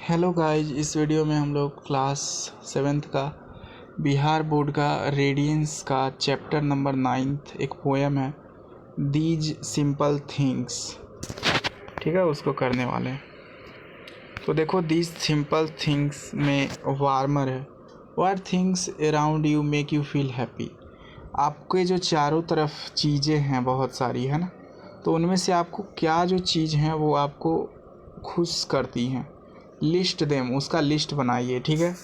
Hello guys, इस video में हम लोग क्लास 7th का बिहार बोर्ड का रेडियंस का चैप्टर नंबर 9 एक पोएम है दीज सिंपल थिंग्स, ठीक है, उसको करने वाले हैं। तो देखो, दीज सिंपल थिंग्स में वार्मर है। What things around you make you feel happy. आपके जो चारों तरफ चीज़ें हैं बहुत सारी, है ना, तो उनमें से आपको क्या जो चीज़ हैं वो आपको खुश करती हैं। लिस्ट देम, उसका लिस्ट बनाइए, ठीक है।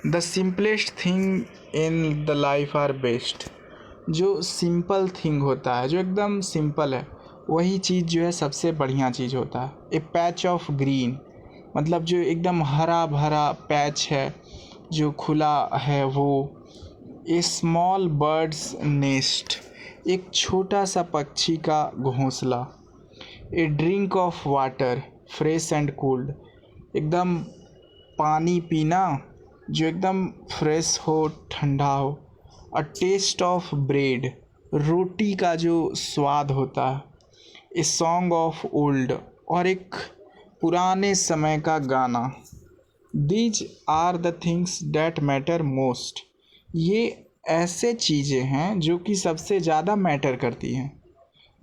The simplest thing in the life are best. जो सिंपल थिंग होता है, जो एकदम सिंपल है, वही चीज़ जो है सबसे बढ़िया चीज़ होता है। ए पैच ऑफ ग्रीन, मतलब जो एकदम हरा भरा पैच है, जो खुला है वो। ए स्मॉल बर्ड्स नेस्ट, एक छोटा सा पक्षी का घोंसला। A drink of water fresh and cooled, एकदम पानी पीना जो एकदम फ्रेश हो, ठंडा हो। अ टेस्ट ऑफ ब्रेड, रोटी का जो स्वाद होता है। ए सॉन्ग ऑफ ओल्ड, और एक पुराने समय का गाना। These are the things that matter most, ये ऐसे चीज़ें हैं जो कि सबसे ज़्यादा मैटर करती हैं।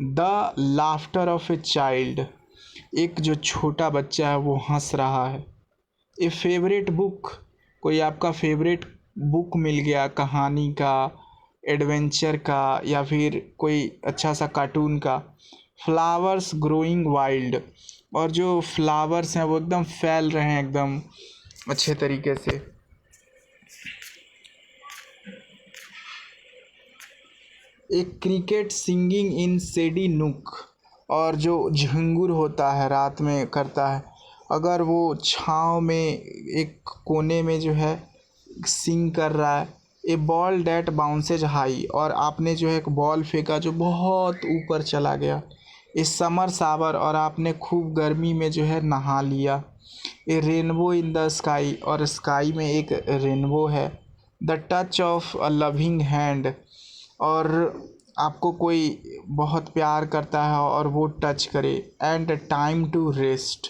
The laughter of a child, एक जो छोटा बच्चा है वो हंस रहा है। ए फेवरेट बुक, कोई आपका फेवरेट बुक मिल गया, कहानी का, एडवेंचर का, या फिर कोई अच्छा सा कार्टून का। फ्लावर्स ग्रोइंग वाइल्ड, और जो फ्लावर्स हैं वो एकदम फैल रहे हैं एकदम अच्छे तरीके से। एक क्रिकेट सिंगिंग इन सेडी नुक, और जो झिंगुर होता है रात में करता है, अगर वो छाँव में एक कोने में जो है सिंग कर रहा है। ए बॉल डैट बाउंसेज हाई, और आपने जो है एक बॉल फेंका जो बहुत ऊपर चला गया। ए समर शावर, और आपने खूब गर्मी में जो है नहा लिया। ए रेनबो इन द स्काई, और स्काई में एक रेनबो है। The touch of a loving hand, और आपको कोई बहुत प्यार करता है और वो टच करे। एंड टाइम टू रेस्ट,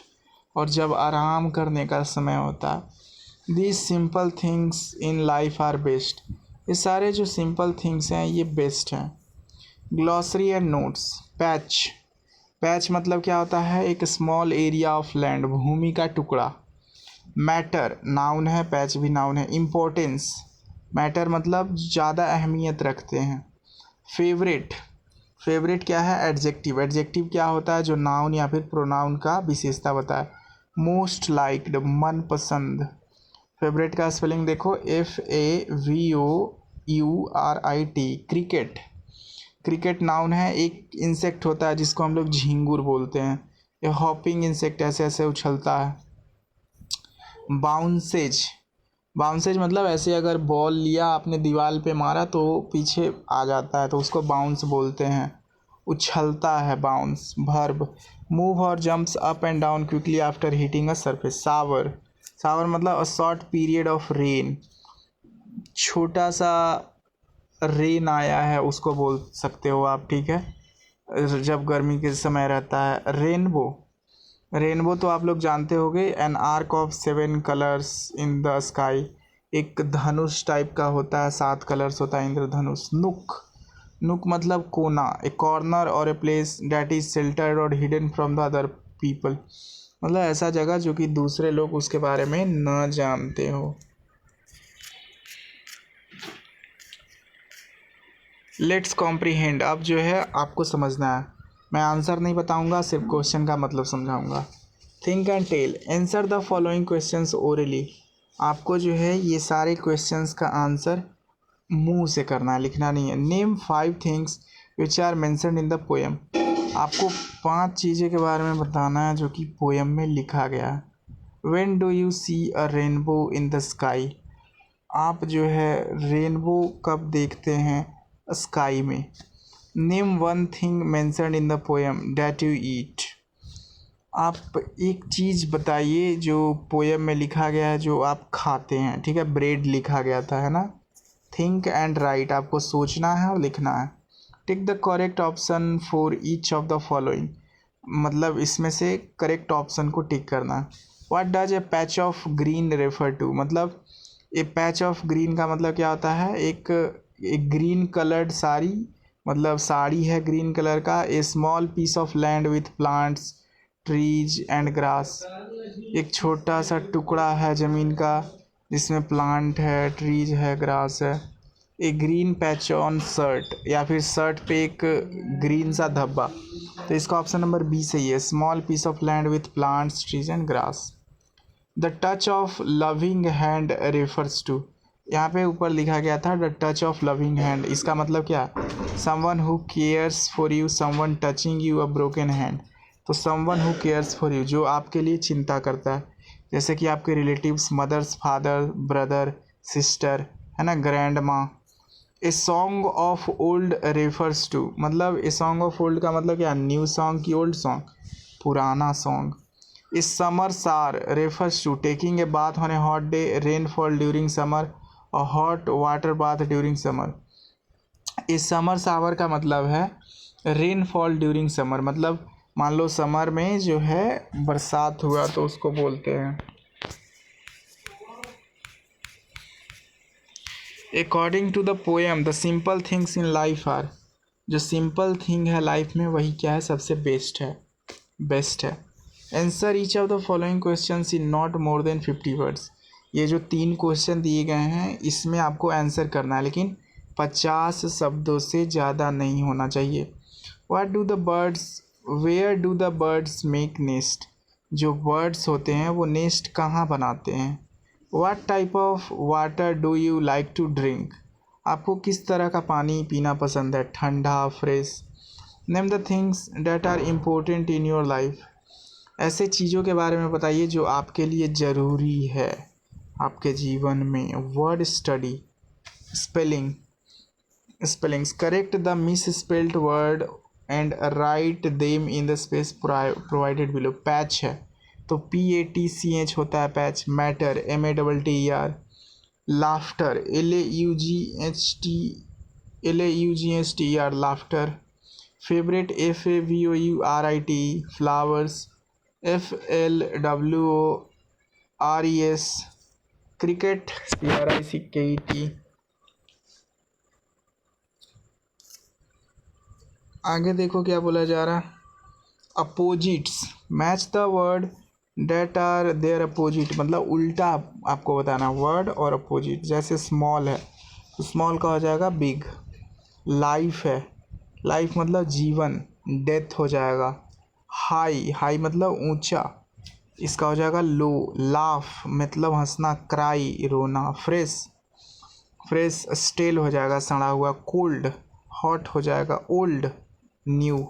और जब आराम करने का समय होता है। These simple things in life are best, ये सारे जो सिंपल थिंग्स हैं ये बेस्ट हैं। Glossary and notes. Patch, patch मतलब क्या होता है, एक स्मॉल एरिया ऑफ लैंड, भूमि का टुकड़ा। मैटर नाउन है, पैच भी नाउन है। इम्पोर्टेंस, मैटर मतलब ज़्यादा अहमियत रखते हैं। फेवरेट, फेवरेट क्या है, एडजेक्टिव, एडजेक्टिव क्या होता है, जो नाउन या फिर प्रोनाउन का विशेषता बताए। मोस्ट लाइक्ड, मनपसंद। फेवरेट का स्पेलिंग देखो, FAVOURIT। क्रिकेट, क्रिकेट नाउन है, एक इंसेक्ट होता है जिसको हम लोग झिंगुर बोलते हैं। ये हॉपिंग इंसेक्ट ऐसे ऐसे उछलता है। बाउंसेज, बाउंसेज मतलब ऐसे अगर बॉल लिया आपने दीवार पे मारा तो पीछे आ जाता है, तो उसको बाउंस बोलते हैं, उछलता है, बाउंस। वर्ब, मूव और jumps up and down quickly after hitting a surface. Shower, shower मतलब a short period of rain, छोटा सा रेन आया है उसको बोल सकते हो आप, ठीक है, जब गर्मी के समय रहता है। रेनबो, रेनबो तो आप लोग जानते होंगे, an arc of 7 colours in the sky, एक धनुष टाइप का होता है, 7 कलर्स होता है इंद्रधनुष। नुक, नुक मतलब कोना, ए कॉर्नर और a place that is sheltered और hidden from the other people, मतलब ऐसा जगह जो कि दूसरे लोग उसके बारे में न जानते हो। लेट्स कॉम्प्रीहेंड, अब जो है आपको समझना है, मैं आंसर नहीं बताऊंगा, सिर्फ क्वेश्चन का मतलब समझाऊंगा। Think and tell, answer the following questions orally, आपको जो है ये सारे क्वेश्चंस का आंसर मुंह से करना है, लिखना नहीं है। Name 5 things which are mentioned in the poem, आपको 5 चीज़ें के बारे में बताना है जो कि पोएम में लिखा गया है। When do you see a rainbow in the sky, आप जो है रेनबो कब देखते हैं स्काई में। Name 1 thing mentioned in the poem that you eat, आप एक चीज़ बताइए जो पोएम में लिखा गया है जो आप खाते हैं, ठीक है, ब्रेड लिखा गया था, है ना। थिंक एंड राइट, आपको सोचना है और लिखना है। Tick the correct option for each of the following, मतलब इसमें से करेक्ट ऑप्शन को टिक करना है। What does a patch of green refer to, मतलब ए पैच ऑफ ग्रीन का मतलब क्या होता है, एक ग्रीन कलर्ड साड़ी, मतलब साड़ी है ग्रीन कलर का। A small piece of land with plants trees and grass, एक छोटा सा टुकड़ा है ज़मीन का जिसमें प्लांट है, ट्रीज है, ग्रास है। ए ग्रीन पैच ऑन शर्ट, या फिर शर्ट पे एक ग्रीन सा धब्बा, तो इसका ऑप्शन नंबर बी सही है, small piece of land with plants trees and grass. The touch of loving hand refers to, यहाँ पे ऊपर लिखा गया था the touch of loving hand, इसका मतलब क्या, someone who cares for you, someone touching you a broken hand. तो someone who cares for you, जो आपके लिए चिंता करता है, जैसे कि आपके relatives, mothers, father, brother, sister, है ना, ग्रैंड माँ। ए song of old refers to, मतलब ए सॉन्ग ऑफ ओल्ड का मतलब क्या, न्यू सॉन्ग की ओल्ड सॉन्ग, पुराना सॉन्ग। इस summer shower refers to taking a bath on a hot day, rainfall during summer और hot water bath during summer. इस summer shower का मतलब है रेनफॉल ड्यूरिंग समर, मतलब मान लो समर में जो है बरसात हुआ तो उसको बोलते हैं। According to the poem the simple things in life are, जो सिंपल थिंग है लाइफ में वही क्या है, सबसे बेस्ट है। Answer each of the following questions in not more than 50 words, ये जो 3 क्वेश्चन दिए गए हैं इसमें आपको आंसर करना है, लेकिन 50 शब्दों से ज़्यादा नहीं होना चाहिए। What do the birds, where do the birds make nest, जो बर्ड्स होते हैं वो नेस्ट कहाँ बनाते हैं। What type of water do you like to drink, आपको किस तरह का पानी पीना पसंद है, ठंडा, fresh. Name the things that are important in your life, ऐसे चीज़ों के बारे में बताइए जो आपके लिए ज़रूरी है आपके जीवन में। Word study, spellings, correct the misspelled word and write them in the space provided below. Patch है तो PATCH होता है patch. Matter, MATTER। Laughter, LAUGHTER, laughter. Favourite, FAVOURIT, flowers, FLWORES। Cricket, CRICKET। आगे देखो क्या बोला जा रहा है, opposites, match the word that are their opposite, मतलब उल्टा आपको बताना वर्ड और अपोजिट। जैसे स्मॉल है तो स्मॉल का हो जाएगा बिग। लाइफ है, लाइफ मतलब जीवन, डेथ हो जाएगा। हाई मतलब ऊंचा, इसका हो जाएगा लो। लाफ मतलब हंसना, क्राई रोना। फ्रेश स्टेल हो जाएगा सड़ा हुआ। कोल्ड हॉट हो जाएगा। Old new.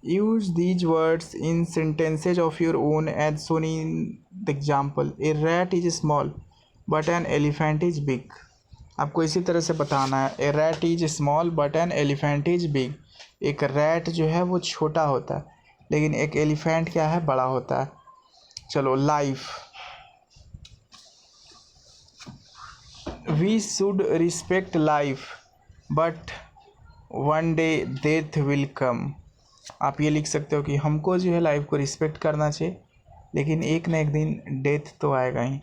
Use these words in sentences of your own as shown in the example. A rat is small but an elephant is big. आपको इसी तरह से बताना है। A rat is small but an elephant is big, एक rat जो है वो छोटा होता है लेकिन एक एलिफेंट क्या है, बड़ा होता है। चलो life, we should respect life but one day death will come. आप ये लिख सकते हो कि हमको जो है लाइफ को रिस्पेक्ट करना चाहिए लेकिन एक ना एक दिन डेथ तो आएगा ही।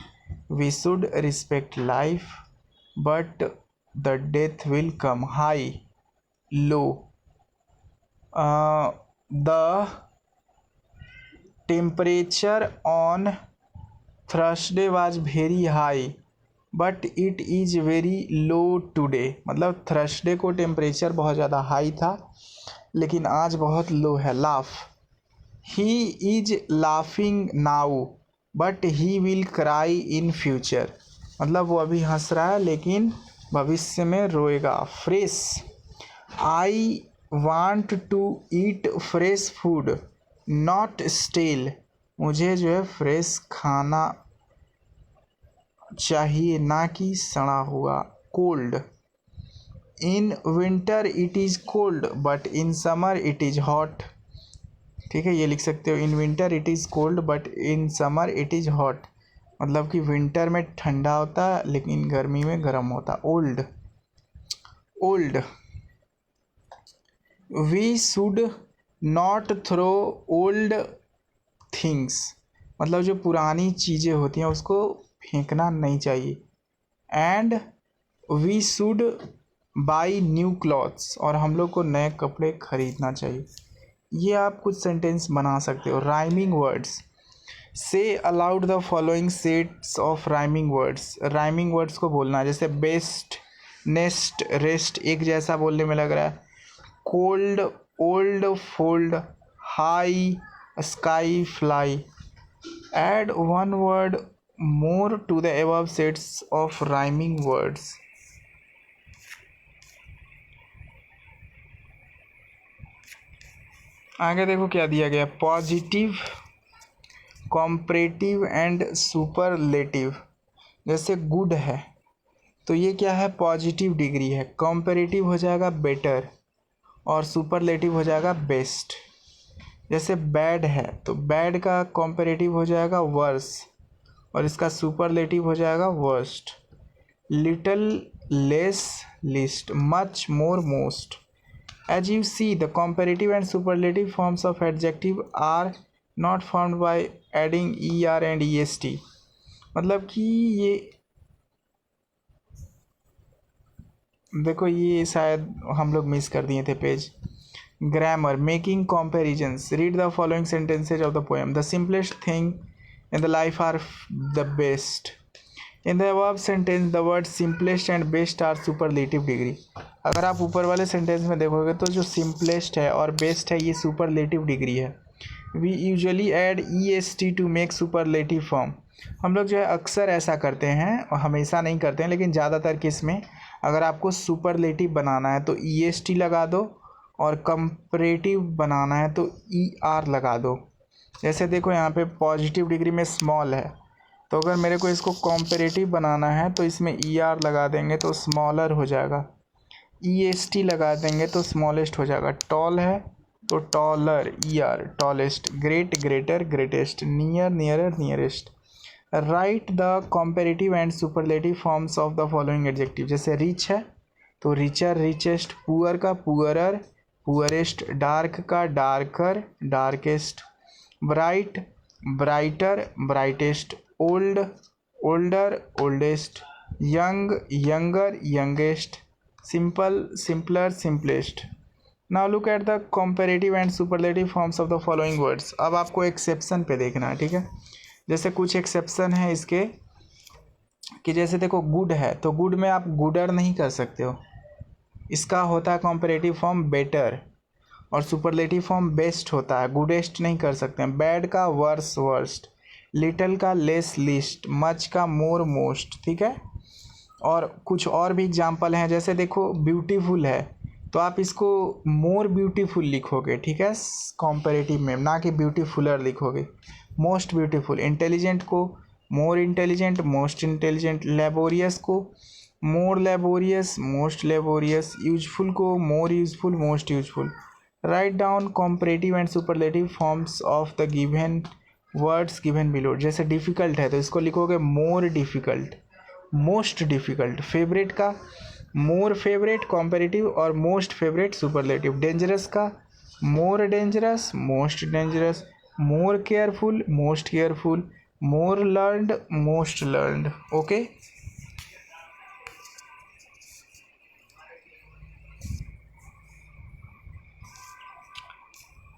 We should respect life but the death will come. High, low. The temperature on Thursday was very high but it is very low today, मतलब थर्सडे को टेम्परेचर बहुत ज़्यादा हाई था लेकिन आज बहुत लो है। Laugh, he is laughing now but he will cry in future, मतलब वो अभी हंस रहा है लेकिन भविष्य में रोएगा। Fresh, I want to eat fresh food not stele, मुझे जो है फ्रेश खाना चाहिए ना कि सड़ा हुआ। Cold, in winter it is cold but in summer it is hot. ठीक है, ये लिख सकते हो, in winter it is cold but in summer it is hot, मतलब कि विंटर में ठंडा होता है लेकिन गर्मी में गर्म होता। Old, we should not throw old things मतलब जो पुरानी चीज़ें होती हैं उसको फेंकना नहीं चाहिए। And we should buy new clothes, और हम लोग को नए कपड़े खरीदना चाहिए। ये आप कुछ सेंटेंस बना सकते हो। राइमिंग वर्ड्स, से allowed the following sets of rhyming words. Rhyming words को बोलना है, जैसे बेस्ट, नेस्ट, रेस्ट एक जैसा बोलने में लग रहा है। Cold, old, fold, high, sky, fly. Add one word more to the above sets of rhyming words. आगे देखो क्या दिया गया, पॉजिटिव, कॉम्परेटिव एंड सुपरलेटिव। जैसे गुड है तो ये क्या है, पॉजिटिव डिग्री है। कॉम्परेटिव हो जाएगा बेटर, और सुपरलेटिव हो जाएगा बेस्ट। जैसे बैड है तो बैड का कॉम्परेटिव हो जाएगा वर्स, और इसका सुपरलेटिव हो जाएगा worst. Little, less, list, much, more, most. As you see, the comparative and superlative forms of adjective are not formed by adding er and est। मतलब कि ये देखो, ये शायद हम लोग मिस कर दिए थे page. Grammar, making comparisons. Read the following sentences of the poem. The simplest thing in the life are the best. In the above sentence the word simplest and best are superlative degree. अगर आप ऊपर वाले sentence में देखोगे तो जो simplest है और बेस्ट है ये सुपरलेटिव डिग्री है। We usually add E S T to make superlative form. हम लोग जो है अक्सर ऐसा करते हैं, और हमेशा नहीं करते हैं लेकिन ज़्यादातर केस में अगर आपको सुपरलेटिव बनाना है तो ई एस टी लगा दो, और कंपैरेटिव बनाना है तो ई आर लगा दो। जैसे देखो यहाँ पे पॉजिटिव डिग्री में स्मॉल है, तो अगर मेरे को इसको कॉम्परेटिव बनाना है तो इसमें ई आर लगा देंगे तो स्मॉलर हो जाएगा। ई एस टी लगा देंगे तो स्मॉलेस्ट हो जाएगा। टॉल है तो taller, E R, tallest. Great, greater, greatest. Near, nearer, nearest. Right the comparative and superlative forms of the following adjective. जैसे रिच है तो रिचर, रिचेस्ट। पुअर का पुअरर, पुअरेस्ट। डार्क का darker, darkest. Bright, brighter, brightest. Old, older, oldest. Young, younger, youngest. Simple, simpler, simplest. Now look at the comparative and superlative forms of the following words. अब आपको exception पे देखना है, ठीक है। जैसे कुछ एक्सेप्शन है इसके, कि जैसे देखो गुड है तो गुड में आप गुडर नहीं कर सकते हो, इसका होता है कंपैरेटिव फॉर्म बेटर, और सुपरलेटिव फॉर्म बेस्ट होता है, गुडेस्ट नहीं कर सकते हैं। बैड का वर्स, वर्स्ट। लिटल का लेस, लिस्ट। मच का मोर, मोस्ट, ठीक है। और कुछ और भी एग्जाम्पल हैं, जैसे देखो ब्यूटीफुल है तो आप इसको मोर ब्यूटीफुल लिखोगे, ठीक है, कॉम्पैरेटिव में, ना कि ब्यूटीफुलर लिखोगे। Most beautiful. इंटेलिजेंट को more intelligent, most intelligent. Laborious को more laborious, most laborious. Useful को more useful, most useful. Write down comparative and superlative forms of the given words given below. जैसे डिफ़िकल्ट है तो इसको लिखोगे more difficult, most difficult. Favourite का more favourite comparative, और most favourite superlative. Dangerous का more dangerous, most dangerous. More careful, most careful. More learned, most learned. Okay,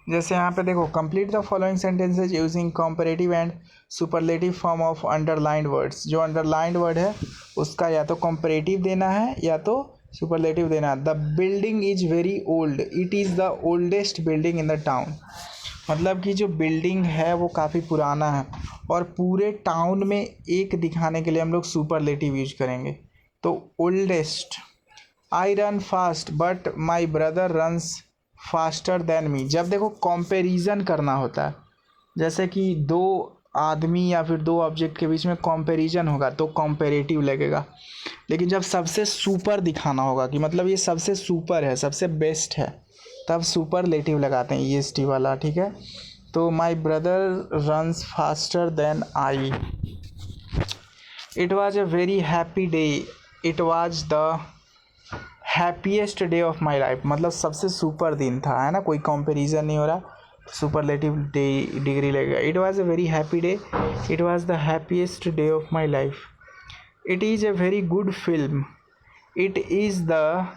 जैसे यहाँ पे देखो, complete the following sentences using comparative and superlative form of underlined words. जो underlined word है उसका या तो कंपैरेटिव देना है या तो सुपरलेटिव देना है। The building is very old, it is the oldest building in the town. मतलब कि जो बिल्डिंग है वो काफ़ी पुराना है, और पूरे टाउन में एक दिखाने के लिए हम लोग सुपरलेटिव यूज करेंगे तो oldest. I run fast but my brother runs faster than me. जब देखो कंपैरिजन करना होता है, जैसे कि दो आदमी या फिर दो ऑब्जेक्ट के बीच में कंपैरिजन होगा तो कंपैरेटिव लगेगा। लेकिन जब सबसे सुपर दिखाना होगा कि मतलब ये सबसे सुपर है, सबसे बेस्ट है, तब सुपरलेटिव लगाते हैं, ई एस टी वाला, ठीक है। तो my brother runs faster than I. It was a very happy day, it was the happiest day of my life. मतलब सबसे सुपर दिन था, है ना, कोई कंपैरिजन नहीं हो रहा, सुपरलेटिव डिग्री लगेगा। It was a very happy day, it was the happiest day of my life, it is a very good film, it is the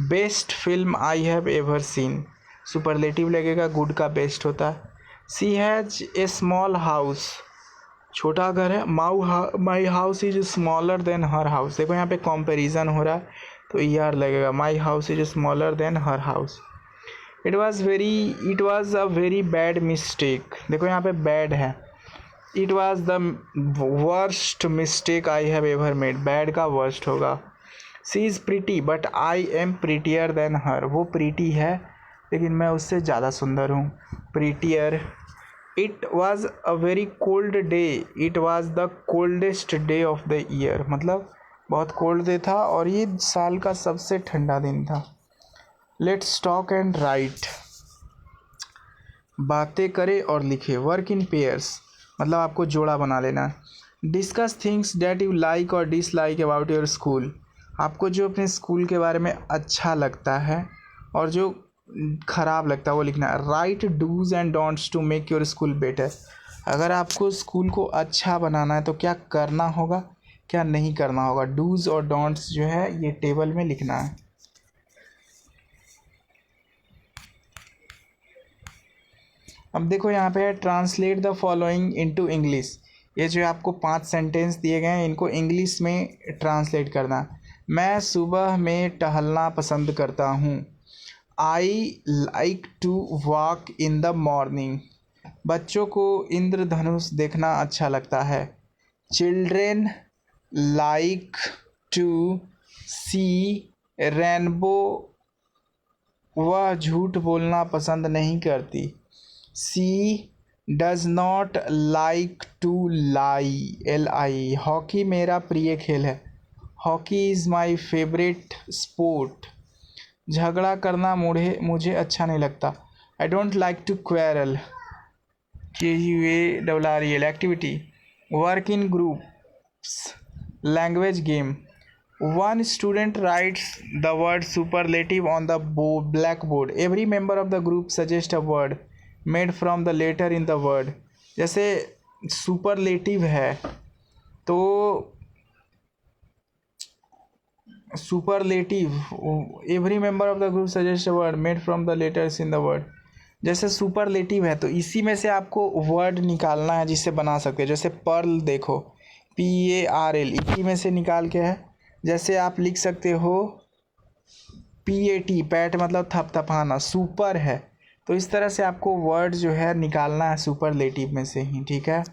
best film I have ever seen. Superlative लगेगा, good का best होता है। सी has a small house, छोटा घर है। माई house is smaller than her house. देखो यहाँ पे कंपैरिजन हो रहा है तो ईआर लगेगा। My house is smaller than her house. It was a very bad mistake. देखो यहाँ पे बैड है। It was the worst mistake I have ever made. Bad का वर्स्ट होगा। She is pretty but I am prettier than her. वो pretty है लेकिन मैं उससे ज़्यादा सुंदर हूँ। Prettier. It was a very cold day, it was the coldest day of the year. मतलब बहुत कोल्ड डे था और ये साल का सबसे ठंडा दिन था। Let's talk and right. बातें करें और लिखे। वर्क इन पेयर्स, मतलब आपको जोड़ा बना लेना। Discuss things that you like और डिसलाइक अबाउट योर स्कूल। आपको जो अपने स्कूल के बारे में अच्छा लगता है और जो ख़राब लगता है वो लिखना है। Write dos and don'ts to make your school better. अगर आपको स्कूल को अच्छा बनाना है तो क्या करना होगा, क्या नहीं करना होगा। डूज़ और डोंट्स जो है ये टेबल में लिखना है। अब देखो यहाँ पे है translate the following into English. ये जो आपको 5 सेंटेंस दिए गए हैं इनको इंग्लिश में ट्रांसलेट करना। मैं सुबह में टहलना पसंद करता हूँ। I like to walk in the morning. बच्चों को इंद्रधनुष देखना अच्छा लगता है। Children like to see rainbow. वह झूठ बोलना पसंद नहीं करती। She does not like to lie, LI। Hockey मेरा प्रिय खेल है। Hockey is my favourite sport. झगड़ा करना मुझे अच्छा नहीं लगता। I don't like to quarrel, QUARREL। Activity, work in groups, language game. One student writes the word superlative on the blackboard. Every member of the group suggests a word made from the letter in the word. जैसे superlative है तो superlative, every member of the group suggests a word made from the letters in the word. जैसे superlative है तो इसी में से आपको word निकालना है जिससे बना सकते हैं। जैसे पर्ल देखो, PARL, इसी में से निकाल के है। जैसे आप लिख सकते हो PAT, पैट मतलब थपथपाना। सुपर है तो इस तरह से आपको वर्ड जो है निकालना है सुपरलेटिव में से ही, ठीक है।